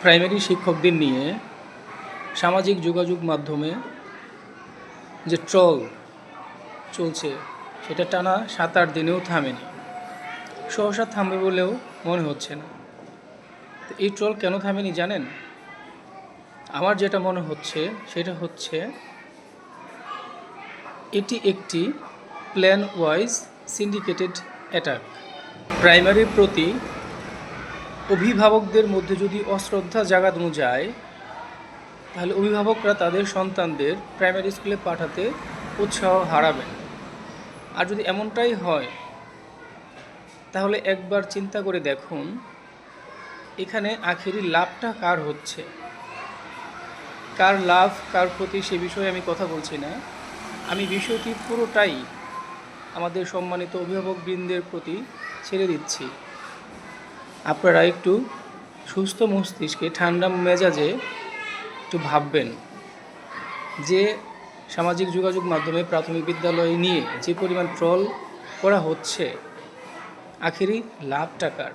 Primary শিক্ষকদের নিয়ে সামাজিক যোগাযোগ মাধ্যমে যে ট্রল চলছে সেটা টানা 7-8 দিনেও থামেনি, সহসা থামবে বলেও মনে হচ্ছে না। তো এই ট্রল কেন থামেনি জানেন? আমার যেটা মনে হচ্ছে সেটা হচ্ছে এটি একটি প্ল্যান ওয়াইজ সিন্ডিকেটেড অ্যাটাক। প্রাইমারির প্রতি অভিভাবকদের মধ্যে যদি অশ্রদ্ধা জাগানো যায়, তাহলে অভিভাবকরা তাদের সন্তানদের প্রাইমারি স্কুলে পাঠাতে উৎসাহ হারাবেন। আর যদি এমনটাই হয়, তাহলে একবার চিন্তা করে দেখুন এখানে আখেরি লাভটা কার হচ্ছে, কার লাভ কার ক্ষতি সে বিষয়ে আমি কথা বলছি না। আমি বিষয়টি পুরোটাই আমাদের সম্মানিত অভিভাবকবৃন্দের প্রতি ছেড়ে দিচ্ছি। আপনারা একটু সুস্থ মস্তিষ্কে ঠান্ডা মেজাজে একটু ভাববেন যে সামাজিক যোগাযোগ মাধ্যমে প্রাথমিক বিদ্যালয় নিয়ে যে পরিমাণ ট্রল করা হচ্ছে, আখেরি লাভটা কার?